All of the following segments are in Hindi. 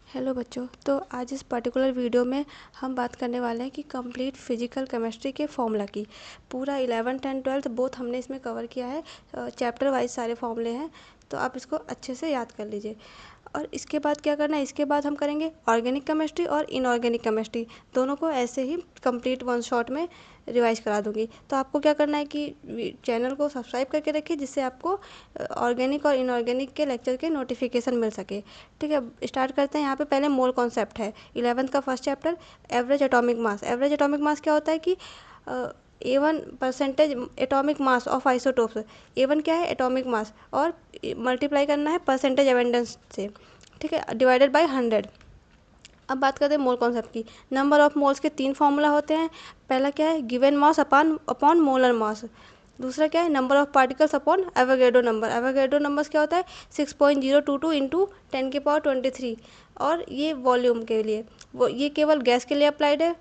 हेलो बच्चों, तो आज इस पर्टिकुलर वीडियो में हम बात करने वाले हैं कि कंप्लीट फिजिकल केमिस्ट्री के फॉर्मूला की। पूरा 11th एंड 12th बोथ हमने इसमें कवर किया है। चैप्टर वाइज सारे फॉर्मूले हैं, तो आप इसको अच्छे से याद कर लीजिए। और इसके बाद क्या करना है, इसके बाद हम करेंगे ऑर्गेनिक केमिस्ट्री और इनऑर्गेनिक केमिस्ट्री, दोनों को ऐसे ही कंप्लीट वन शॉट में रिवाइज करा दूंगी। तो आपको क्या करना है कि चैनल को सब्सक्राइब करके रखिए, जिससे आपको ऑर्गेनिक और इनऑर्गेनिक के लेक्चर के नोटिफिकेशन मिल सके। ठीक है, स्टार्ट करते हैं। यहाँ पे पहले मोल कॉन्सेप्ट है 11th का first chapter, average atomic mass. Average atomic mass क्या होता है कि A1 percentage atomic mass of isotopes. A1 क्या है, एटॉमिक मास, और मल्टीप्लाई करना है परसेंटेज एवेंडेंस से, ठीक है, डिवाइडेड बाय 100। अब बात करते हैं मोल कॉन्सेप्ट की। नंबर ऑफ मोल्स के 3 फॉर्मूला होते हैं। पहला क्या है, given mass upon molar mass. दूसरा क्या है, number of particles upon Avogadro number. Avogadro numbers क्या होता है, 6.022 इंटू 10⁻23। और ये वॉल्यूम के लिए, वो ये केवल गैस के लिए अप्लाइड है।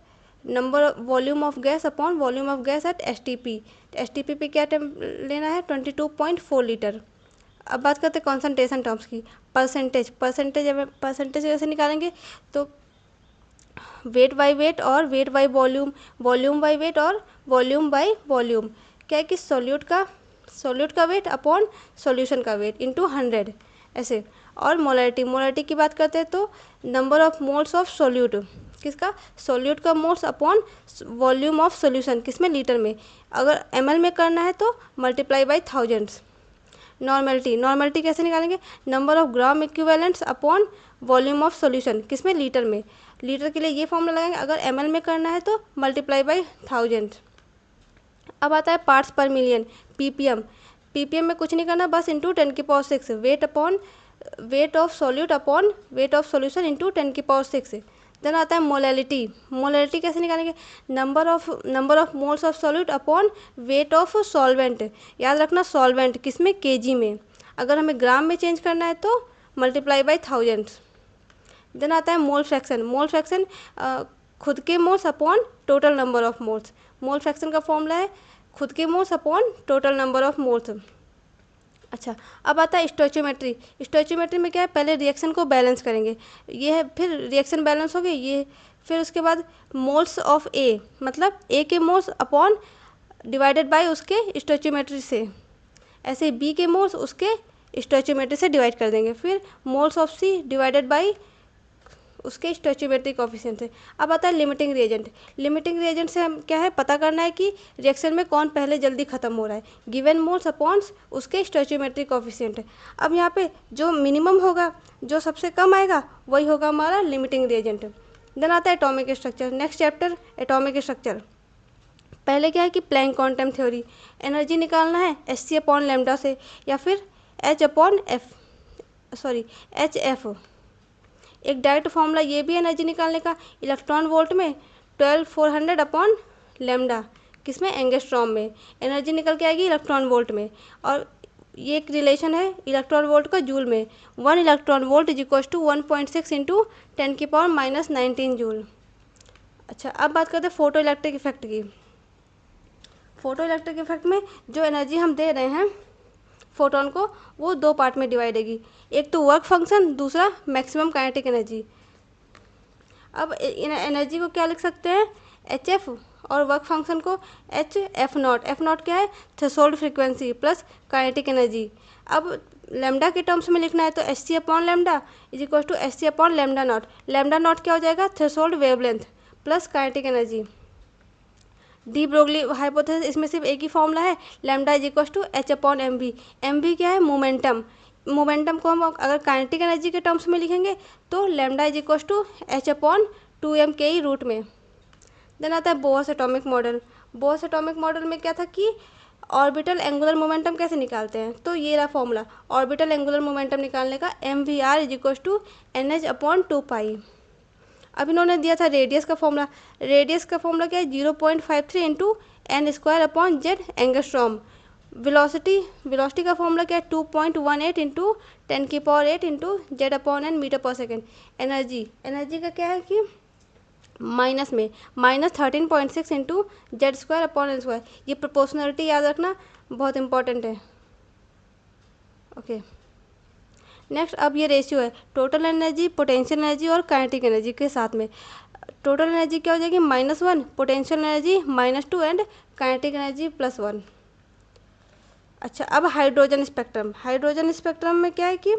Number volume of gas upon volume of gas at STP। STP पे क्या लेना है, 22.4 लीटर। अब बात करते हैं कॉन्सेंट्रेशन टर्म्स की। परसेंटेज कैसे निकालेंगे, तो वेट बाय वेट और weight by volume, volume by weight और वॉल्यूम बाय वॉल्यूम। क्या है कि सॉल्यूट का वेट अपॉन सॉल्यूशन का वेट इंटू 100 ऐसे। और मोलरिटी की बात करते हैं तो number of moles of solute, किसका, सॉल्यूट का moles upon volume of solution, किसमें, लीटर में। अगर ml में करना है तो मल्टीप्लाई बाय थाउजेंड्स। नॉर्मेलिटी कैसे निकालेंगे, number of gram equivalents upon volume of solution, किसमें, लीटर में। लीटर के लिए ये फॉर्मूला लगाएंगे। अगर ml में करना है तो मल्टीप्लाई बाय 1000। अब आता है पार्ट्स पर मिलियन, ppm में कुछ नहीं करना, बस into 10⁶। Weight of solute upon weight of solution into 10⁶। Then आता है मोलैलिटी कैसे निकालेंगे, number of moles of solute upon weight of solvent. याद रखना सॉल्वेंट किसमें, kg में। अगर हमें ग्राम में चेंज करना है तो मल्टीप्लाई बाय 1000। देन आता है मोल फ्रैक्शन खुद के moles upon total number of moles. Mole fraction का फॉर्मूला है खुद के moles upon total number of moles. अच्छा, अब आता है स्टोइचियोमेट्री में क्या है, पहले रिएक्शन को बैलेंस करेंगे, ये है, फिर रिएक्शन बैलेंस हो गई ये, फिर उसके बाद मोल्स ऑफ ए, मतलब ए के मोल्स अपॉन डिवाइडेड बाय उसके स्टोइचियोमेट्री से। ऐसे बी के मोल्स उसके स्टोइचियोमेट्री से डिवाइड कर देंगे, फिर moles of C divided by उसके स्टोइचियोमेट्रिक कोफिशिएंट से। अब आता है लिमिटिंग रिएजेंट से हम क्या है, पता करना है कि रिएक्शन में कौन पहले जल्दी खत्म हो रहा है, गिवन मोल्स अपॉन्स उसके स्टोइचियोमेट्रिक कोफिशिएंट है। अब यहाँ पे जो मिनिमम होगा, जो सबसे कम आएगा, वही होगा हमारा लिमिटिंग रिएजेंट। देन आता है atomic structure, next chapter atomic structure. पहले क्या है कि प्लैंक क्वांटम थ्योरी, एनर्जी निकालना है hc/λ से, या फिर hf। एक डायरेक्ट फॉर्मूला ये भी एनर्जी निकालने का, इलेक्ट्रॉन वोल्ट में 12,400/λ, किसमें, एंगस्ट्रॉम में। एनर्जी निकल के आएगी इलेक्ट्रॉन वोल्ट में। और ये एक रिलेशन है इलेक्ट्रॉन वोल्ट का जूल में, 1 electron volt is equals to 1.6 into 10⁻⁻19 joule. अच्छा, अब बात करते हैं फोटो इलेक्ट्रिक इफेक्ट की। फोटो इलेक्ट्रिक इफेक्ट में जो एनर्जी हम दे रहे हैं फोटोन को, वो 2 पार्ट में डिवाइड होगी, एक तो वर्क फंक्शन, दूसरा मैक्सिमम काइनेटिक एनर्जी। अब एनर्जी को क्या लिख सकते हैं, HF, और वर्क फंक्शन को HF0। F0 क्या है, threshold frequency plus kinetic energy. अब लैम्डा के टर्म्स में लिखना है तो hc/λ is equal to hc/λ0। λ0 क्या हो जाएगा, threshold wavelength plus kinetic energy. De Broglie hypothesis, इसमें सिर्फ एक ही फॉर्मूला है, lambda is equal to h/mv। mv क्या है, मोमेंटम को हम अगर काइनेटिक एनर्जी के टर्म्स में लिखेंगे तो lambda is equal to h/2m के रूट में। देन आता है बोहर्स एटॉमिक मॉडल में क्या था कि ऑर्बिटल एंगुलर मोमेंटम कैसे निकालते हैं, तो ये रहा फॉर्मूला ऑर्बिटल एंगुलर मोमेंटम निकालने का, mvr is equal to nh/2π। अब इन्होंने दिया था रेडियस का फॉर्मूला क्या है, 0.53 इंटू n² एंगस्ट्रॉम। वेलोसिटी का फॉर्मूला क्या है, 2.18 इंटू 10⁸ इंटू z/n मीटर पर सेकेंड। एनर्जी का क्या है कि माइनस में -13.6 इंटू z²/n²। ये प्रोपोर्शनलिटी याद रखना बहुत इंपॉर्टेंट है। ओके, नेक्स्ट अब ये रेशियो है टोटल एनर्जी, पोटेंशियल एनर्जी और काइनेटिक एनर्जी के साथ में। टोटल एनर्जी क्या हो जाएगी -1, potential energy -2 and kinetic energy +1। अच्छा, अब हाइड्रोजन स्पेक्ट्रम। हाइड्रोजन स्पेक्ट्रम में क्या है कि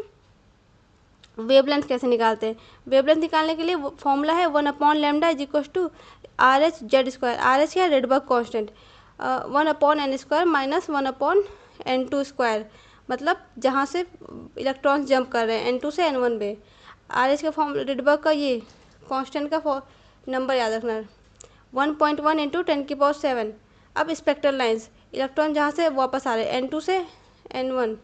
वेवलेंथ कैसे निकालते हैं। वेवलेंथ निकालने के लिए फॉर्मूला है 1/λ RH/z²। आर एच क्या है, रेडबर्ग कांस्टेंट। 1/n² - 1/n2², मतलब जहाँ से इलेक्ट्रॉन्स जंप कर रहे हैं n2 से n1 में। आर एच का फॉर्म, रेडबर्ग का ये कांस्टेंट का नंबर याद रखना है 1.1 × 10⁻⁷। अब स्पेक्ट्रल लाइंस, इलेक्ट्रॉन जहाँ से वापस आ रहे हैं n2 से n1,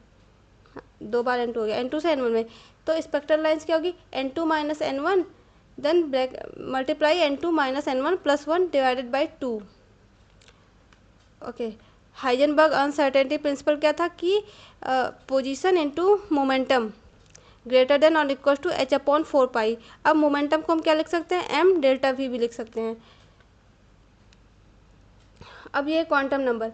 2 बार n2 हो गया, n2 से n1 में, तो स्पेक्ट्रल लाइंस क्या होगी n2 - n1 then multiply n2 - n1 +1 divided by 2। Okay, Heisenberg uncertainty principle क्या था कि position into momentum greater than और इक्वल टू h/4 पाई। अब मोमेंटम को हम क्या लिख सकते हैं, m डेल्टा v भी लिख सकते हैं। अब ये quantum number,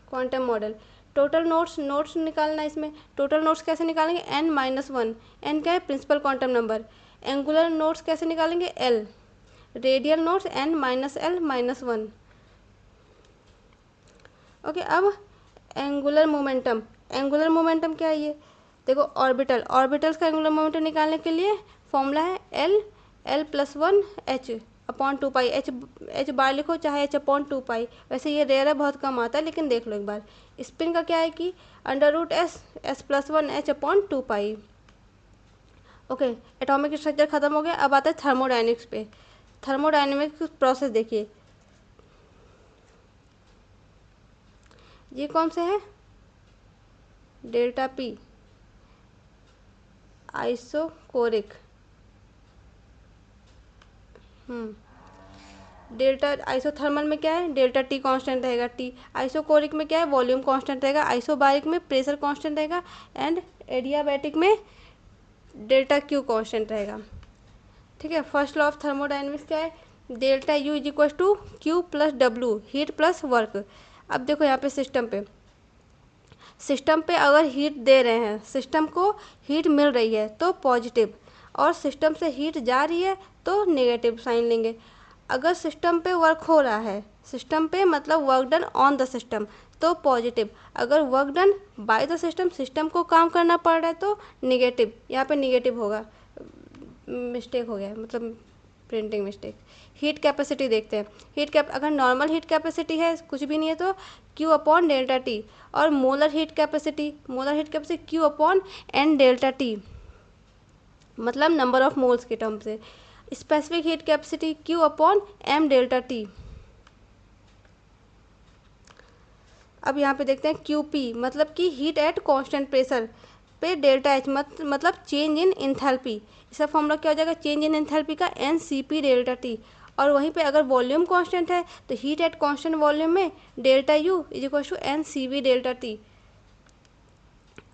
quantum model, total notes निकालना। इसमें टोटल नोट्स कैसे निकालेंगे, n-1। n क्या है, principal quantum number. Angular nodes कैसे निकालेंगे, l। Radial nodes n-l-1। Okay, अब एंगुलर मोमेंटम। एंगुलर मोमेंटम क्या है, ये देखो ऑर्बिटल्स का एंगुलर मोमेंटम निकालने के लिए फॉर्मूला है l +1 h/2 पाई। h बार लिखो चाहे h/2 पाई, वैसे ये रेयर है, बहुत कम आता है, लेकिन देख लो एक बार। स्पिन का क्या है कि √s +1 h/2 पाई। ओके, एटॉमिक स्ट्रक्चर खत्म हो गया। अब आता है थर्मोडाइनमिक्स पे। थर्मोडाइनमिक्स प्रोसेस देखिए, ये कौन से है, delta P isochoric. Delta isothermal में क्या है, डेल्टा टी कांस्टेंट रहेगा, टी। आइसोकोरिक में क्या है, वॉल्यूम कांस्टेंट रहेगा। आइसोबारिक में प्रेशर कांस्टेंट रहेगा एंड एडियाबैटिक में डेल्टा क्यू कांस्टेंट रहेगा। ठीक है, फर्स्ट लॉ ऑफ थर्मोडाइनमिक्स क्या है, delta U is equal to Q plus W, heat plus work. अब देखो यहाँ पे सिस्टम पे अगर हीट दे रहे हैं, सिस्टम को हीट मिल रही है तो पॉजिटिव, और सिस्टम से हीट जा रही है तो नेगेटिव साइन लेंगे। अगर सिस्टम पे वर्क हो रहा है, सिस्टम पे मतलब work done on the system, तो पॉजिटिव। अगर work done by the system, system को काम करना पड़ रहा है, तो नेगेटिव। यहाँ पे नेगेटिव होगा, मिस्टेक हो गया, मतलब प्रिंटिंग मिस्टेक। हीट कैपेसिटी देखते हैं। अगर नॉर्मल हीट कैपेसिटी है, कुछ भी नहीं है, तो Q/ΔT। और मोलर हीट कैपेसिटी Q/N∆T, मतलब नंबर ऑफ मोल्स के टर्म से। Specific heat capacity Q/M∆T। अब यहाँ पे देखते हैं QP, मतलब कि हीट एट कांस्टेंट प्रेशर पे डेल्टा H, मतलब चेंज इन इंथैल्पी। इसका फॉर्मूला क्या हो जाएगा, चेंज इन इंथैल्पी का NCP∆T। और वहीं पे अगर वॉल्यूम कांस्टेंट है तो हीट एट कांस्टेंट वॉल्यूम में delta U is equal to NCV∆T।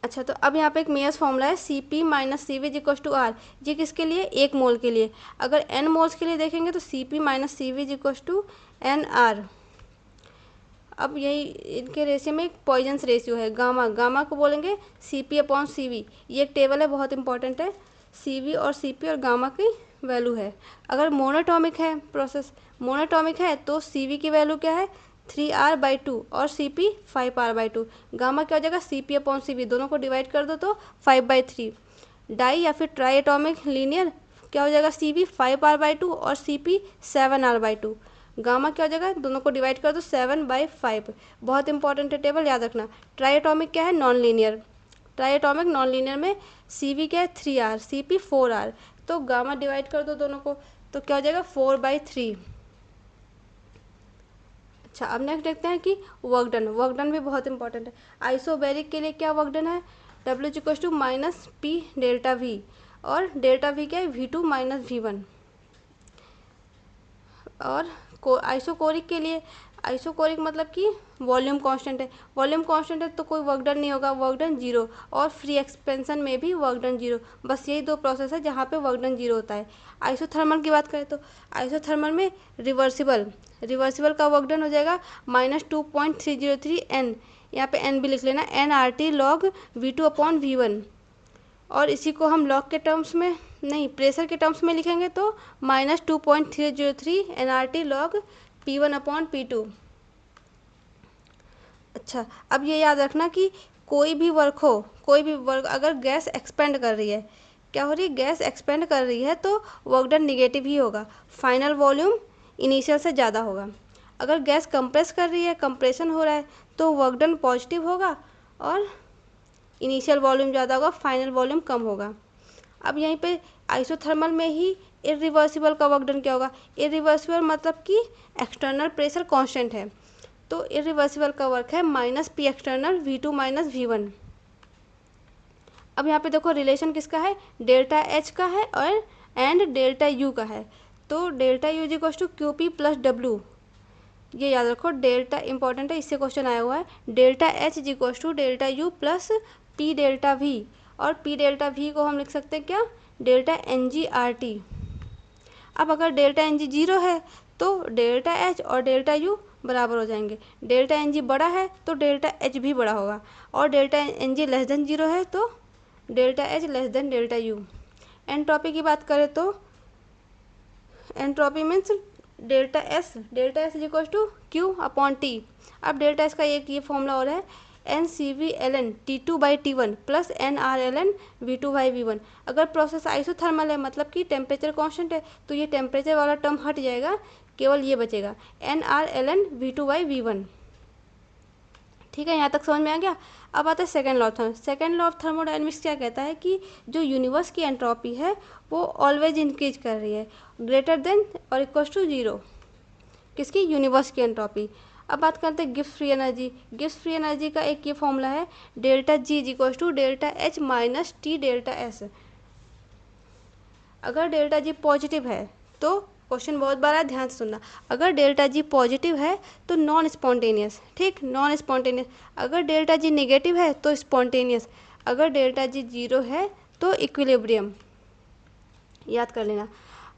अच्छा, तो अब यहाँ पे एक मेयर्स फॉर्मूला है Cp - Cv is equal to R। ये किसके लिए, 1 मोल के लिए। अगर n मोल्स के लिए देखेंगे तो Cp - Cv is equal to NR। अब यही इनके रेशियो में एक पॉइजन्स रेशियो है, गामा को बोलेंगे Cp/Cv। ये एक टेबल है, बहुत इंपॉर्टेंट है। Cv और Cp और गामा की वैल्यू है। अगर मोनोटॉमिक है प्रोसेस, मोनोटॉमिक है तो Cv की वैल्यू क्या है, 3R/2 और Cp 5R/2। गामा क्या हो जाएगा, Cp/Cv, दोनों को डिवाइड कर दो तो 5/3। डाई या फिर ट्राई एटॉमिक लीनियर क्या हो जाएगा, Cv 5R/2 और Cp 7R/2। गामा क्या हो जाएगा, दोनों को डिवाइड कर दो 7/5। बहुत इंपॉर्टेंट है टेबल, याद रखना। ट्राई एटॉमिक क्या है, non linear. Try atomic non linear में Cv क्या है, 3R, Cp 4R। तो गामा डिवाइड कर दो दोनों को, तो क्या हो जाएगा, 4/3। अच्छा, अब नेक्स्ट देखते हैं कि वर्क डन भी बहुत इंपॉर्टेंट है। आइसोबैरिक के लिए क्या वर्क डन है, W इक्वल टू -P∆V, और डेल्टा V क्या है, V2 - V1। और आइसोकोरिक के लिए, आइसोकोरिक मतलब कि वॉल्यूम कांस्टेंट है। वॉल्यूम कांस्टेंट है तो कोई वर्क डन नहीं होगा, वर्क डन 0। और फ्री एक्सपेंशन में भी वर्क डन 0। बस यही 2 प्रोसेस है जहाँ पे वर्क डन 0 होता है। आइसोथर्मल की बात करें तो आइसोथर्मल में रिवर्सिबल का वर्क डन हो जाएगा -2.303 N। यहाँ पे N भी लिख लेना, NRT log V2/V1। और इसी को हम लॉग के टर्म्स में नहीं, प्रेशर के टर्म्स में लिखेंगे तो -2.303 nRT log P1/P2। अच्छा, अब ये याद रखना कि कोई भी वर्क अगर गैस एक्सपेंड कर रही है, क्या हो रही है, गैस एक्सपेंड कर रही है तो वर्क डन निगेटिव ही होगा, फाइनल वॉल्यूम इनिशियल से ज़्यादा होगा। अगर गैस कंप्रेस कर रही है, कंप्रेशन हो रहा है, तो वर्क डन पॉजिटिव होगा और इनिशियल वॉल्यूम ज़्यादा होगा, फाइनल वॉल्यूम कम होगा। अब यहीं पे आइसोथर्मल में ही इरिवर्सिबल का वर्क डन क्या होगा, इरिवर्सिबल मतलब कि एक्सटर्नल प्रेशर कांस्टेंट है, तो इरिवर्सिबल का वर्क है -P एक्सटर्नल V2 - V1। अब यहाँ पे देखो रिलेशन किसका है, डेल्टा एच का है और एंड डेल्टा यू का है, तो delta U is equal to QP + W। ये याद रखो, डेल्टा इंपॉर्टेंट है, इससे क्वेश्चन आया हुआ है। Delta H is equal to delta U plus P delta V, और P डेल्टा V को हम लिख सकते हैं क्या, डेल्टा NG/RT। अब अगर डेल्टा NG 0 है तो डेल्टा एच और डेल्टा यू बराबर हो जाएंगे, डेल्टा NG बड़ा है तो डेल्टा एच भी बड़ा होगा, और डेल्टा NG लेस देन 0 है तो delta H less than delta U. Entropy की बात करें तो entropy means delta S is equal to Q/T। अब डेल्टा एस का एक ये फॉर्मूला और है, NCV/ln T2/T1 plus NR/ln V2/V1। अगर प्रोसेस आइसोथर्मल है मतलब कि टेम्परेचर कांस्टेंट है, तो ये टेम्परेचर वाला टर्म हट जाएगा, केवल ये बचेगा NR/ln V2/V1। ठीक है, यहाँ तक समझ में आ गया। अब आता है second law of second law of thermodynamics क्या कहता है कि जो यूनिवर्स की एंट्रोपी है वो ऑलवेज इंक्रीज कर रही है, ग्रेटर देन और इक्वल टू 0, किसकी, यूनिवर्स की एंट्रोपी। अब बात करते हैं Gibbs free energy. Gibbs free energy का एक ये फॉर्मूला है, delta G is equal to delta H minus T delta S. अगर डेल्टा G पॉजिटिव है तो, क्वेश्चन बहुत बार है, ध्यान से सुनना, अगर डेल्टा G पॉजिटिव है तो नॉन स्पॉन्टेनियस, ठीक, नॉन स्पॉन्टेनियस। अगर डेल्टा G नेगेटिव है तो स्पॉन्टेनियस। अगर डेल्टा G 0 है तो इक्विलिब्रियम, याद कर लेना।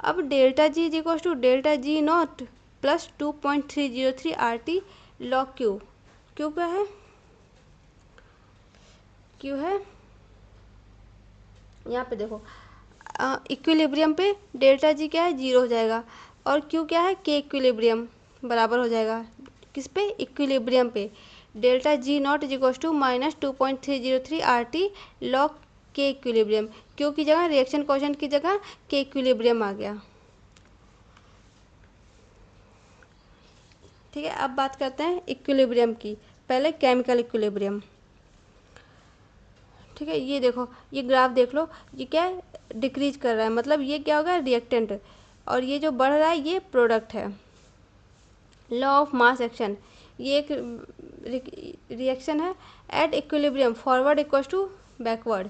अब delta G is equal to delta G0 प्लस 2.303 RT log Q। Q क्या है, Q है, यहाँ पे देखो इक्विलिब्रियम पे डेल्टा G क्या है, 0 हो जाएगा, और Q क्या है, K इक्विलिब्रियम बराबर हो जाएगा, किस पे, इक्विलिब्रियम पे। Delta G0 is equal to -2.303 RT log K equilibrium. Q की जगह रिएक्शन कोएफिशिएंट की जगह K इक्विलिब्रियम आ गया। ठीक है, अब बात करते हैं इक्विलिब्रियम की। पहले केमिकल इक्विलिब्रियम, ठीक है, ये देखो, ये ग्राफ देख लो, ये क्या है, डिक्रीज कर रहा है, मतलब ये क्या होगा, रिएक्टेंट, और ये जो बढ़ रहा है ये प्रोडक्ट है। लॉ ऑफ मास एक्शन, ये एक रिएक्शन है at equilibrium, forward equals to backward.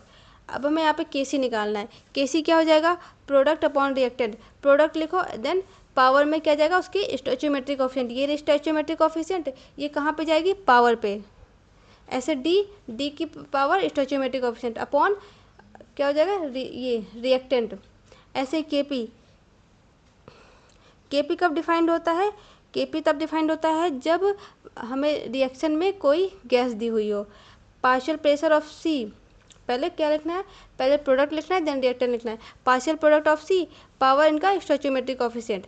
अब हमें यहाँ पे केसी निकालना है, केसी क्या हो जाएगा, प्रोडक्ट अपॉन रिएक्टेंट, प्रोडक्ट लिखो, देन पावर में क्या जाएगा, उसकी स्टोइचियोमेट्रिक कोएफिशिएंट, ये स्टोइचियोमेट्रिक कोएफिशिएंट ये कहाँ पे जाएगी, पावर पे, ऐसे डी की पावर स्टोइचियोमेट्रिक कोएफिशिएंट अपॉन क्या हो जाएगा, ये रिएक्टेंट, ऐसे केपी कब डिफाइंड होता है, केपी तब डिफाइंड होता है जब हमें रिएक्शन में कोई गैस दी हुई हो। पार्शियल प्रेशर ऑफ सी, पहले क्या लिखना है, पहले प्रोडक्ट लिखना है, देन रिएक्टेंट लिखना है। Partial product of C, power इनका स्टोइचियोमेट्रिक कोएफिशिएंट,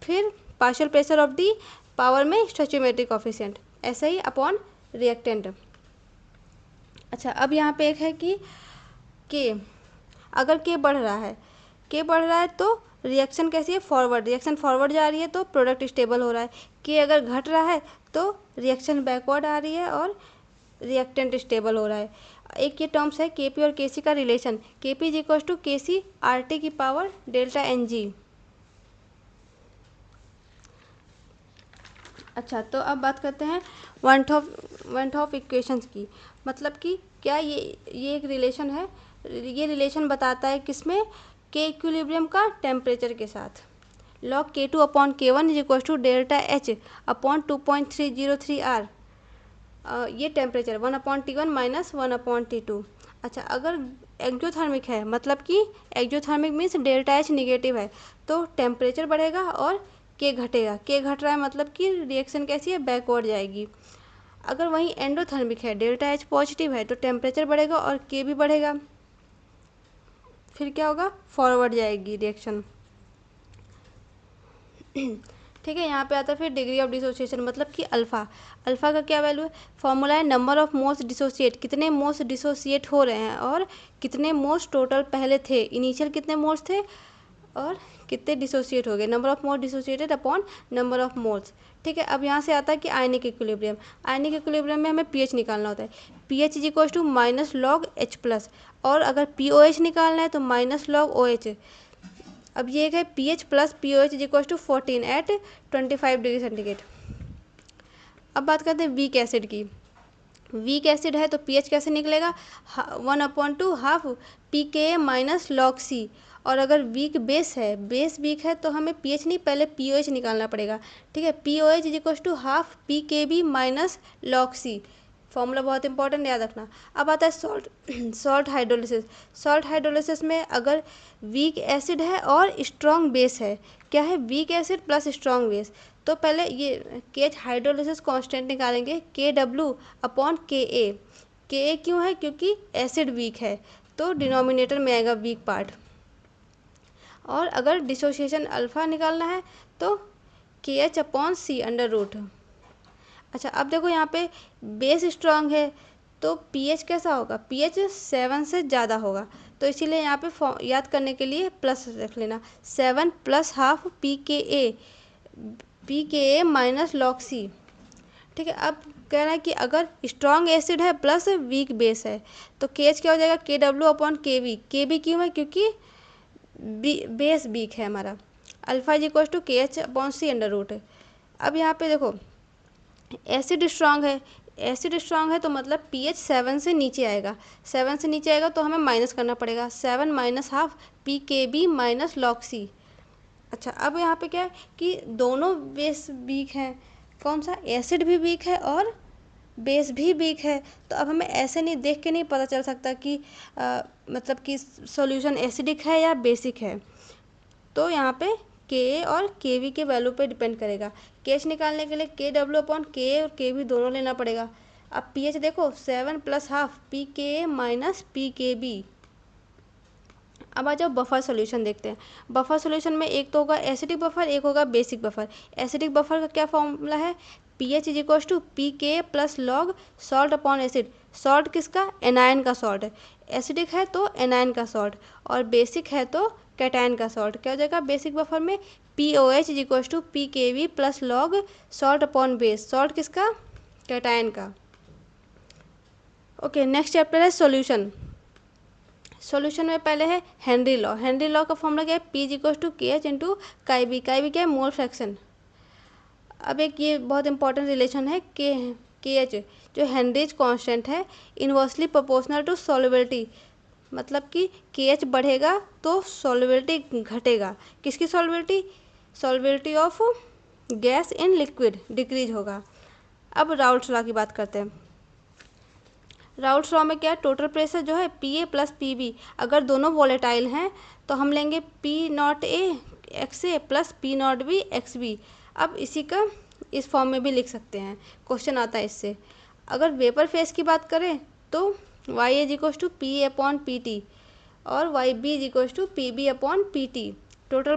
फिर partial pressure of D, power में स्टोइचियोमेट्रिक कोएफिशिएंट, ऐसे ही अपॉन रिएक्टेंट। अच्छा, अब यहाँ पे एक है कि के, अगर के बढ़ रहा है तो रिएक्शन कैसी है, फॉरवर्ड, रिएक्शन फॉरवर्ड जा रही है तो प्रोडक्ट स्टेबल हो रहा है। के अगर घट रहा है तो रिएक्शन बैकवर्ड आ रही है और रिएक्टेंट स्टेबल हो रहा है। एक ये टर्म्स है केपी और केसी का relation, KP is equal to KC RT की पावर डेल्टा NG। अच्छा, तो अब बात करते हैं वन ऑफ इक्वेशंस की, मतलब कि क्या ये एक रिलेशन है, ये रिलेशन बताता है किसमें, के इक्विलिब्रियम का टेम्परेचर के साथ। Log K2 upon K1 is equal to delta H upon 2.303 R, ये टेम्परेचर 1/T1 माइनस 1/T2। अच्छा, अगर एक्जोथर्मिक है, मतलब कि exothermic means delta H negative है, तो टेम्परेचर बढ़ेगा और के घटेगा, के घट रहा है मतलब कि रिएक्शन कैसी है, बैकवर्ड जाएगी। अगर वहीं एंडोथर्मिक है, डेल्टा H पॉजिटिव है, तो टेम्परेचर बढ़ेगा और के भी बढ़ेगा। फिर क्या होगा, फॉरवर्ड जाएगी रिएक्शन। ठीक है, यहाँ पे आता है फिर डिग्री ऑफ डिसोसिएशन, मतलब कि अल्फ़ा। अल्फ़ा का क्या वैल्यू है, फॉर्मूला है नंबर ऑफ मोल्स डिसोसिएट, कितने मोल्स डिसोसिएट हो रहे हैं और कितने मोल्स टोटल पहले थे, इनिशियल कितने मोल्स थे और कितने डिसोसिएट हो गए, number of moles dissociated upon number of moles. ठीक है, अब यहाँ से आता है कि आयनिक इक्विलिब्रियम। आयनिक इक्विलिब्रियम में हमें पीएच निकालना होता है। PH is equal to minus log H plus, और अगर पीओएच निकालना है तो माइनस लॉग ओएच। अब ये है P H plus P O H is equal to 14 at 25 degree centigrade. अब बात करते हैं वीक एसिड की। वीक एसिड है तो पीएच कैसे निकलेगा, 1/2 half P K minus log C. और अगर वीक बेस है, बेस वीक है तो हमें पीएच नहीं, पहले पीओएच निकालना पड़ेगा। ठीक है, pOH is equal to half P K B minus log C. Formula बहुत इंपॉर्टेंट, याद रखना। अब आता है salt, salt hydrolysis. Salt hydrolysis में अगर वीक एसिड है और स्ट्रॉन्ग बेस है, क्या है, weak acid plus strong base, तो पहले ये केच हाइड्रोलिसिस कांस्टेंट निकालेंगे, के डब्ल्यू अपॉन के ए। के ए क्यों है, क्योंकि एसिड वीक है तो डिनोमिनेटर में आएगा वीक पार्ट। और अगर डिसोसिएशन अल्फा निकालना है तो के एच अपॉन सी अंडर रूट। अच्छा, अब देखो यहाँ पे बेस स्ट्रांग है तो पीएच कैसा होगा, पीएच 7 से ज़्यादा होगा, तो इसीलिए यहाँ पे याद करने के लिए प्लस रख लेना, 7 प्लस हाफ पी के ए माइनस लॉग सी। ठीक है, अब कह रहा है कि अगर स्ट्रॉन्ग एसिड है प्लस वीक बेस है तो के एच क्या हो जाएगा, के डब्ल्यू अपॉन के बी क्यों है, क्योंकि बेस वीक है हमारा। Alpha is equal to K H upon C under root. अब यहाँ पे देखो एसिड स्ट्रांग है, एसिड स्ट्रांग है तो मतलब पीएच 7 से नीचे आएगा, 7 से नीचे आएगा तो हमें माइनस करना पड़ेगा, 7 minus half P K B minus log सी। अच्छा, अब यहाँ पे क्या है कि दोनों बेस वीक हैं, कौन सा, एसिड भी वीक है और बेस भी वीक है, तो अब हमें ऐसे नहीं देख के नहीं पता चल सकता कि मतलब कि सॉल्यूशन एसिडिक है या बेसिक है, तो यहाँ पे के और के वी के वैल्यू पे डिपेंड करेगा। केच निकालने के लिए के डब्ल्यू अपॉन के और के वी दोनों लेना पड़ेगा। अब पीएच देखो 7 plus half P K minus P K B. अब आ जाओ बफर सॉल्यूशन देखते हैं। बफर सॉल्यूशन में एक तो होगा एसिडिक बफर, एक होगा बेसिक बफर। एसिडिक बफर का क्या फॉर्मूला है, pH is equal to P K plus log salt upon acid. Salt किसका, एनायन का सॉल्ट है, एसिडिक है तो एनायन का सॉल्ट, और बेसिक है तो कैटायन का सॉल्ट। क्या हो जाएगा बेसिक बफर में, P O H is equal to P K B plus log salt upon base, salt किसका, कैटायन का। ओके, नेक्स्ट चैप्टर है सॉल्यूशन। सॉल्यूशन में पहले है हेनरी लॉ। हेनरी लॉ का फॉर्मूला क्या है, P is equal to K H into chi B क्या है, मोल फ्रैक्शन। अब एक ये बहुत इंपॉर्टेंट रिलेशन है के एच, जो हेनरीज कांस्टेंट है, इन्वर्सली प्रोपोर्शनल टू सॉल्युबिलिटी, मतलब कि के एच बढ़ेगा तो सॉल्युबिलिटी घटेगा। किसकी solubility, solubility of gas in liquid decrease होगा। अब राउल्ट्स लॉ की बात करते हैं। राउल्ट्स लॉ में क्या है, टोटल प्रेशर जो है P A plus P B, अगर दोनों वॉलेटाइल हैं तो हम लेंगे P naught A X A plus P naught B X B. अब इसी का इस फॉर्म में भी लिख सकते हैं, क्वेश्चन आता है इससे। अगर वेपर फेस की बात करें तो Y is equal to P A upon P T और Y B is equal to P B upon P T. Total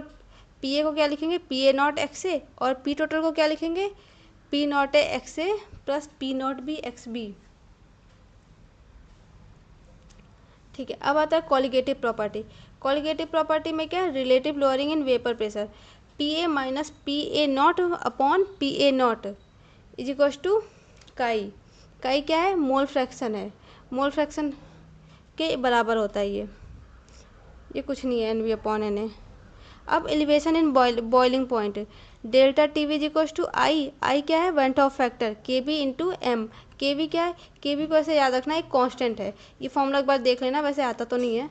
P A को क्या लिखेंगे, P A naught X A, और पी टोटल को क्या लिखेंगे, P naught A X A plus P naught B X B. ठीक है, अब आता है कॉलिगेटिव प्रॉपर्टी। कॉलिगेटिव प्रॉपर्टी में क्या है, relative lowering in vapour pressure, P A minus P A naught upon P A naught is equal to chi. Chi क्या है, मोल फ्रैक्शन है, मोल फ्रैक्शन के बराबर होता है ये कुछ नहीं है, N V upon N A. अब elevation in boiling point, delta T V is equal to I, I क्या है, van't Hoff factor, K B into M. K B क्या है, के बी को ऐसे याद रखना एक कांस्टेंट है, ये फॉर्मूला एक बार देख लेना, वैसे आता तो नहीं है।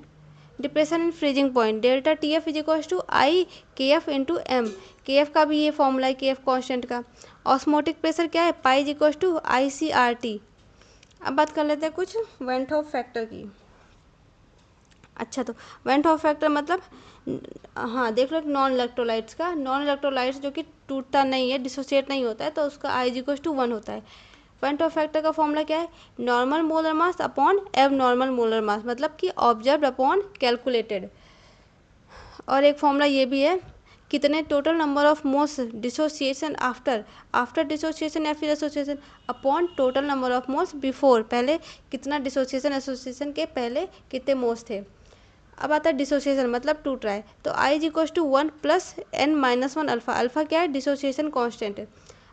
Depression in freezing point, delta T F is equal to I K F into M, K F का भी ये फॉर्मूला है, के एफ कॉन्स्टेंट का। ऑस्मोटिक प्रेशर क्या है, pi is equal to I C R T. अब बात कर लेते हैं कुछ वेंट ऑफ फैक्टर की। अच्छा, तो वेंट ऑफ फैक्टर मतलब, हाँ देख लो, नॉन इलेक्ट्रोलाइट्स का, नॉन इलेक्ट्रोलाइट्स जो कि टूटता नहीं है, डिसोसिएट नहीं होता है, तो उसका आई इज इक्वल टू 1 होता है। पॉइंट ऑफ फैक्टर का फॉर्मूला क्या है, नॉर्मल मोलर मास अपॉन एब नॉर्मल मोलर मास, मतलब कि ऑब्जर्व्ड अपॉन कैलकुलेटेड। और एक फॉर्मूला ये भी है, कितने total number of moles dissociation after dissociation या फिर association upon total number of moles before, पहले कितना डिसोसिएशन एसोसिएशन के पहले कितने मोल्स थे। अब आता है डिसोसिएशन मतलब टूट रहा है, तो I is equal to 1 plus N minus 1 alpha, alpha क्या है, डिसोसिएशन कांस्टेंट है।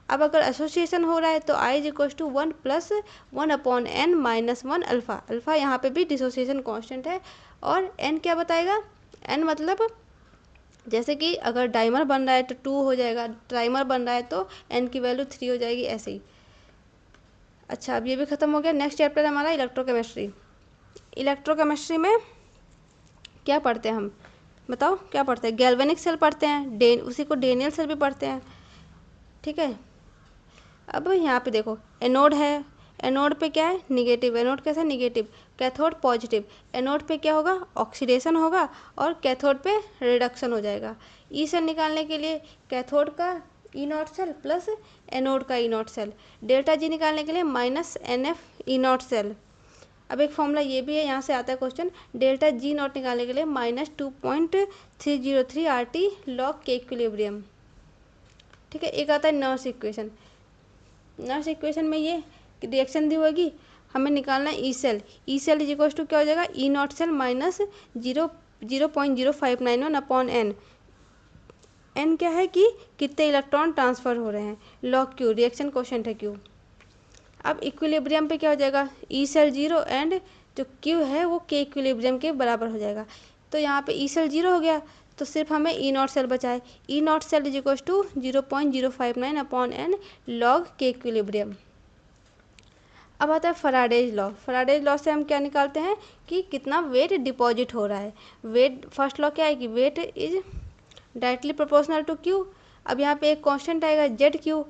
अब अगर एसोसिएशन हो रहा है तो I is equal to 1 plus 1 upon N minus 1 alpha, alpha यहाँ पे भी डिसोसिएशन कांस्टेंट है। और एन क्या बताएगा, एन मतलब जैसे कि अगर डाइमर बन रहा है तो 2 हो जाएगा, ट्राइमर बन रहा है तो एन की वैल्यू 3 हो जाएगी, ऐसे ही। अच्छा, अब ये भी खत्म हो गया। नेक्स्ट चैप्टर है हमारा इलेक्ट्रोकेमिस्ट्री। इलेक्ट्रोकेमिस्ट्री में क्या पढ़ते हैं हम, बताओ क्या पढ़ते हैं, गैल्वेनिक सेल पढ़ते हैं, उसी को डेनियल सेल भी पढ़ते हैं, ठीक है। अब यहाँ पे देखो एनोड है, एनोड पे क्या है, निगेटिव, एनोड कैसा निगेटिव, कैथोड पॉजिटिव, एनोड पे क्या होगा, ऑक्सीडेशन होगा और कैथोड पे रिडक्शन हो जाएगा। ई सेल निकालने के लिए कैथोड का E naught cell plus anode का E naught cell, delta G निकालने के लिए minus N F E naught cell. अब एक फॉर्मूला ये भी है, यहाँ से आता है क्वेश्चन, डेल्टा जी नॉट निकालने के लिए minus 2.303 R T log K equilibrium, ठीक है। एक आता है नर्स इक्वेशन, नर्स इक्वेशन में ये रिएक्शन दी होगी, हमें निकालना है E cell, E cell is equal to क्या हो जाएगा, E naught cell minus 0.0591 upon N, N क्या है कि कितने इलेक्ट्रॉन ट्रांसफर हो रहे हैं, लॉग क्यू रिएक्शन क्वेश्चन है क्यू। अब इक्विलिब्रियम पे क्या हो जाएगा, ई सेल 0 एंड जो क्यू है वो के इक्विलिब्रियम के बराबर हो जाएगा। तो यहाँ पे ई सेल 0 हो गया तो सिर्फ हमें ई नॉट सेल बचा है, E naught cell is equal to 0.059 upon N log K equilibrium. अब आता है फैराडेज लॉ, फैराडेज लॉ से हम क्या निकालते हैं कि कितना वेट डिपॉजिट हो रहा है। वेट, फर्स्ट लॉ क्या है कि weight is directly proportional to Q. अब यहाँ पे एक कांस्टेंट आएगा जेड क्यू,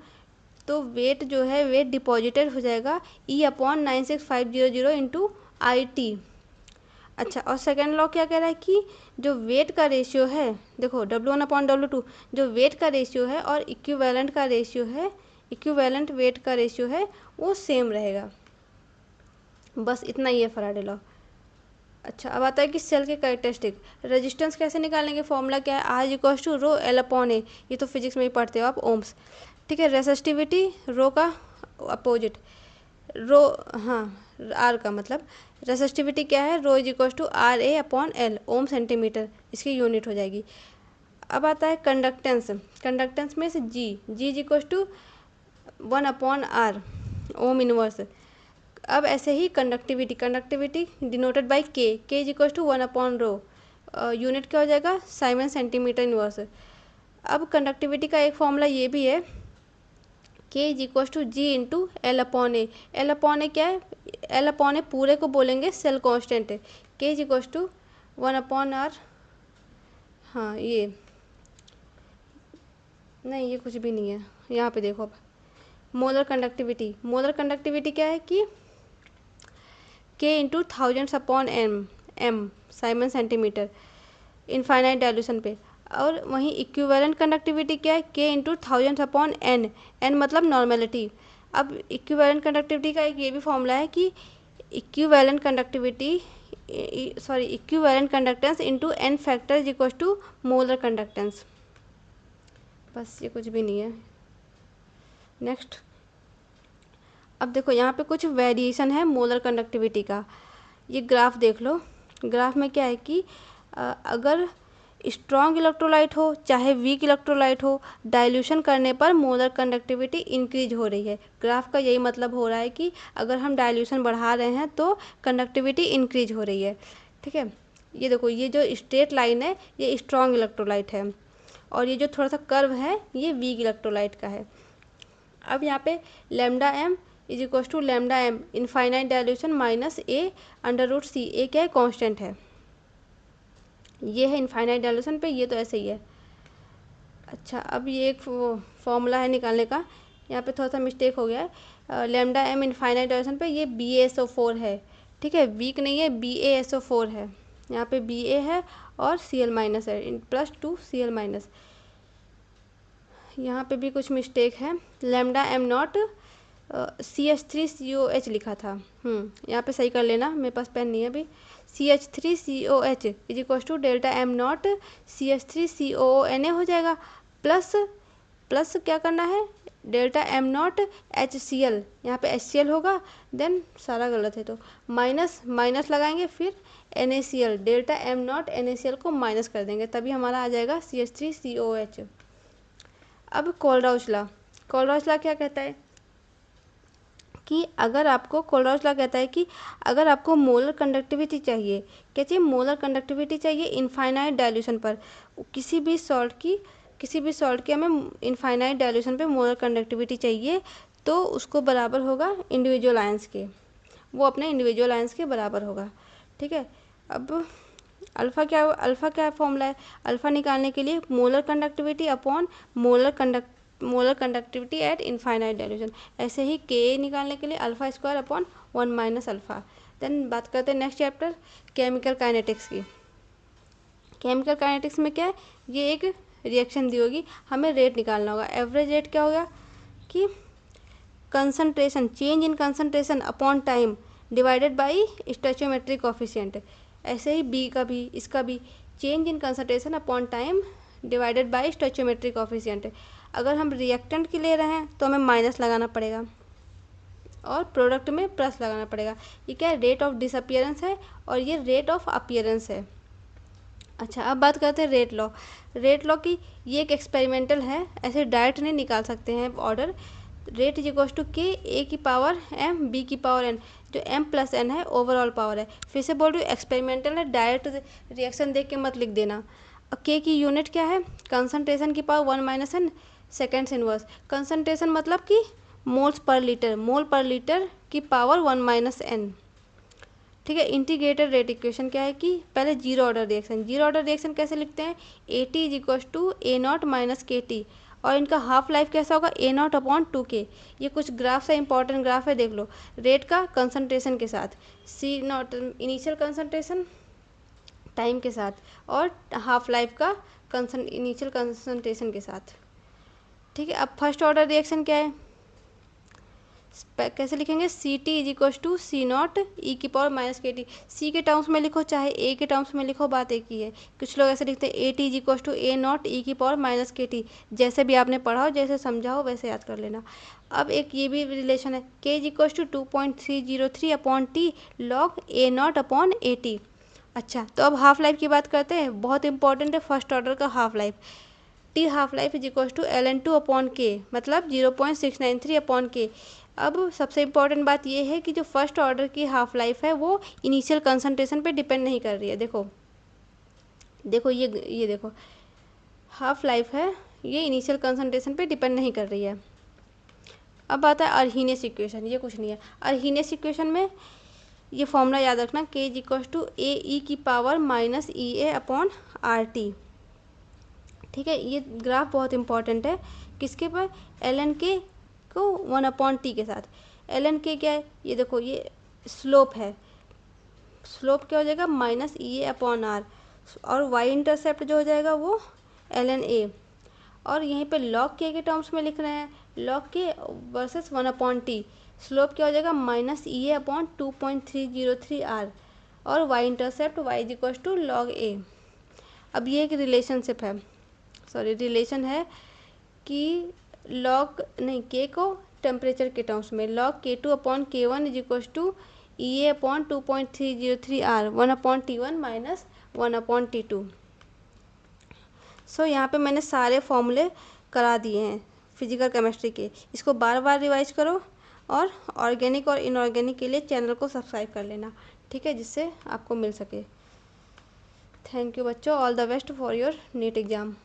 तो वेट जो है वेट डिपॉजिटेड हो जाएगा ई अपॉन 96500 इंटू आई टी। अच्छा, और सेकेंड लॉ क्या कह रहा है कि जो वेट का रेशियो है, देखो W1 अपॉन W2, जो वेट का रेशियो है और इक्विवेलेंट का रेशियो है, इक्विवेलेंट वेट का रेशियो है वो सेम रहेगा। बस इतना ही है फैराडे लॉ। अच्छा, अब आता है कि सेल के कैरेक्टरिस्टिक, रेजिस्टेंस कैसे निकालेंगे, फॉर्मूला क्या है, R equals to rho L upon A, ये तो फिजिक्स में ही पढ़ते हो आप, ओम्स, ठीक है। रेसिस्टिविटी रो का अपोजिट, रो, हाँ आर का मतलब रेसिस्टिविटी क्या है, rho is equal to R A upon L, ohm centimetre इसकी यूनिट हो जाएगी। अब आता है कंडक्टेंस, कंडक्टेंस में से G, G is equal to 1 upon R, ohm inverse. अब ऐसे ही conductivity, conductivity denoted by K, K is equal to 1 upon rho, unit क्या हो जाएगा, साइमन सेंटीमीटर इनवर्स। अब कंडक्टिविटी का एक फॉर्मूला ये भी है, K is equal to ji into L upon A, L upon ए क्या है, एल अपॉन ए पूरे को बोलेंगे सेल कांस्टेंट है, K is equal to 1 upon R, हाँ ये नहीं, ये कुछ भी नहीं है, यहाँ पे देखो अब मोलर कंडक्टिविटी, मोलर कंडक्टिविटी क्या है कि K into thousands upon M, M siemens centimetre infinite dilution पे। और वहीं इक्विवेलेंट कंडक्टिविटी क्या है, K into thousands upon N, N मतलब नॉर्मेलिटी। अब इक्विवेलेंट कंडक्टिविटी का एक ये भी फॉर्मूला है कि equivalent conductivity, sorry equivalent conductance into N factor is equal to molar conductance. बस ये कुछ भी नहीं है। नेक्स्ट, अब देखो यहाँ पे कुछ वेरिएशन है मोलर कंडक्टिविटी का, ये ग्राफ देख लो। ग्राफ में क्या है कि अगर स्ट्रॉन्ग इलेक्ट्रोलाइट हो चाहे वीक इलेक्ट्रोलाइट हो, डाइल्यूशन करने पर मोलर कंडक्टिविटी इंक्रीज हो रही है। ग्राफ का यही मतलब हो रहा है कि अगर हम डाइल्यूशन बढ़ा रहे हैं तो कंडक्टिविटी इंक्रीज हो रही है, ठीक है। ये देखो, ये जो स्ट्रेट लाइन है ये स्ट्रॉन्ग इलेक्ट्रोलाइट है और ये जो थोड़ा सा कर्व है ये वीक इलेक्ट्रोलाइट का है। अब यहाँ पे lambda M is equal to lambda M infinite dilution minus A under root C, A क्या है, कांस्टेंट है, ये है इनफाइनाइट डाइल्यूशन पे, ये तो ऐसे ही है। अच्छा, अब ये एक फॉर्मूला है निकालने का, यहाँ पे थोड़ा सा मिस्टेक हो गया है, लैम्डा एम इनफाइनाइट डाइल्यूशन पे ये BaSO4 है, ठीक है, वीक नहीं है, BaSO4 है, यहाँ पे Ba है और Cl माइनस है, प्लस 2 Cl माइनस। यहाँ पे भी कुछ मिस्टेक है, लैम्डा एम नॉट CH3COH लिखा था। यहाँ पे सही कर लेना, मेरे पास पेन नहीं है अभी। CH3COH is equal to delta M naught CH3COONA हो जाएगा, प्लस क्या करना है, डेल्टा एम नॉट HCl, यहाँ पे HCl होगा, देन सारा गलत है तो माइनस लगाएंगे, फिर NaCl, delta M not NaCl को माइनस कर देंगे, तभी हमारा आ जाएगा CH3COH। अब कोलराउच लॉ क्या कहता है कि कोलराउच लॉ कहता है कि अगर आपको मोलर कंडक्टिविटी चाहिए, क्या चाहिए, मोलर कंडक्टिविटी चाहिए इनफाइनाइट डाइल्यूशन पर, किसी भी सॉल्ट की हमें इनफाइनाइट डाइल्यूशन पे मोलर कंडक्टिविटी चाहिए, तो उसको बराबर होगा इंडिविजुअल आयंस के, वो अपने इंडिविजुअल आयंस के बराबर होगा। ठीक है, अब अल्फ़ा क्या फॉर्मूला है, अल्फ़ा निकालने के लिए molar conductivity upon molar conductivity at infinite dilution, ऐसे ही के निकालने के लिए alpha square upon 1 minus alpha. Then बात करते हैं नेक्स्ट चैप्टर केमिकल काइनेटिक्स की। केमिकल काइनेटिक्स में क्या है, ये एक रिएक्शन दी होगी, हमें रेट निकालना होगा। एवरेज रेट क्या होगा कि concentration, change in concentration upon time divided by stoichiometric coefficient. ऐसे ही बी का भी, इसका भी change in concentration upon time divided by stoichiometric coefficient. अगर हम रिएक्टेंट की ले रहे हैं तो हमें माइनस लगाना पड़ेगा और प्रोडक्ट में प्लस लगाना पड़ेगा। ये क्या है, रेट ऑफ डिसअपियरेंस है और ये रेट ऑफ अपीयरेंस है। अच्छा, अब बात करते हैं रेट लॉ की। ये एक एक्सपेरिमेंटल है, ऐसे डायरेक्ट नहीं निकाल सकते हैं order. Rate is equal to K A की पावर एम बी की पावर एन, जो एम प्लस एन है ओवरऑल पावर है। फिर से बोल रही हूँ एक्सपेरिमेंटल है, डायरेक्ट रिएक्शन देख के मत लिख देना। के की यूनिट क्या है, कंसंट्रेशन की power 1 minus N seconds inverse. Concentration मतलब कि मोल्स पर लीटर, मोल पर लीटर की पावर 1 माइनस एन। ठीक है, इंटीग्रेटेड रेट इक्वेशन क्या है कि पहले जीरो ऑर्डर रिएक्शन कैसे लिखते हैं, AT is equal to A naught minus K T, और इनका हाफ लाइफ कैसा होगा, ए नॉट अपॉन 2K। ये कुछ ग्राफ है, इंपॉर्टेंट ग्राफ है, देख लो। रेट का कंसंट्रेशन के साथ, C not initial concentration time के साथ, और हाफ लाइफ का इनिशियल कंसंट्रेशन के साथ। ठीक है, अब फर्स्ट ऑर्डर रिएक्शन क्या है, कैसे लिखेंगे, CT is equal to C naught E की power minus K T. C के टर्म्स में लिखो चाहे ए के टर्म्स में लिखो, बात एक ही है। कुछ लोग ऐसे लिखते हैं AT is equal to A naught E की पावर माइनस के टी। जैसे भी आपने पढ़ा हो, जैसे समझा हो वैसे याद कर लेना। अब एक ये भी रिलेशन है, K is equal to 2.303 upon T log A naught upon AT। अच्छा, तो अब हाफ लाइफ की बात करते हैं, बहुत इंपॉर्टेंट है फर्स्ट ऑर्डर का half life. T half life is equal to ln2 upon K, मतलब 0.693 अपॉन के। अब सबसे इम्पॉर्टेंट बात ये है कि जो फर्स्ट ऑर्डर की हाफ लाइफ है वो इनिशियल कंसंट्रेशन पे डिपेंड नहीं कर रही है। देखो ये देखो, हाफ लाइफ है, ये इनिशियल कंसंट्रेशन पे डिपेंड नहीं कर रही है। अब आता है अर्हीनियस इक्वेशन, ये कुछ नहीं है। अर्हीनियस इक्वेशन में ये फॉर्मूला याद रखना, के इज इक्वल टू ए ई की power minus E A upon R T. ठीक है, ये ग्राफ बहुत इंपॉर्टेंट है, किसके पर, ln के को 1 अपॉन टी के साथ। ln के क्या है, ये देखो, ये स्लोप है, स्लोप क्या हो जाएगा, minus E A upon R, और वाई इंटरसेप्ट जो हो जाएगा वो ln ए, और यहीं पे लॉग के टर्म्स में लिख रहे हैं, लॉग के वर्सेस 1 अपॉन टी। स्लोप क्या हो जाएगा, minus E A upon 2.303 R, और Y intercept Y is equal to log A. अब ये एक रिलेशनशिप है, रिलेशन है कि लॉग नहीं, के को टेम्परेचर के टर्म्स में log K2 upon K1 is equal to E A upon 2.303 R, 1 upon T1 minus 1 upon T2। So यहाँ पे मैंने सारे फॉर्मूले करा दिए हैं फिजिकल केमिस्ट्री के, इसको बार बार रिवाइज करो, और ऑर्गेनिक और इनऑर्गेनिक के लिए चैनल को सब्सक्राइब कर लेना, ठीक है, जिससे आपको मिल सके। थैंक यू बच्चों, all the best for your NEET exam.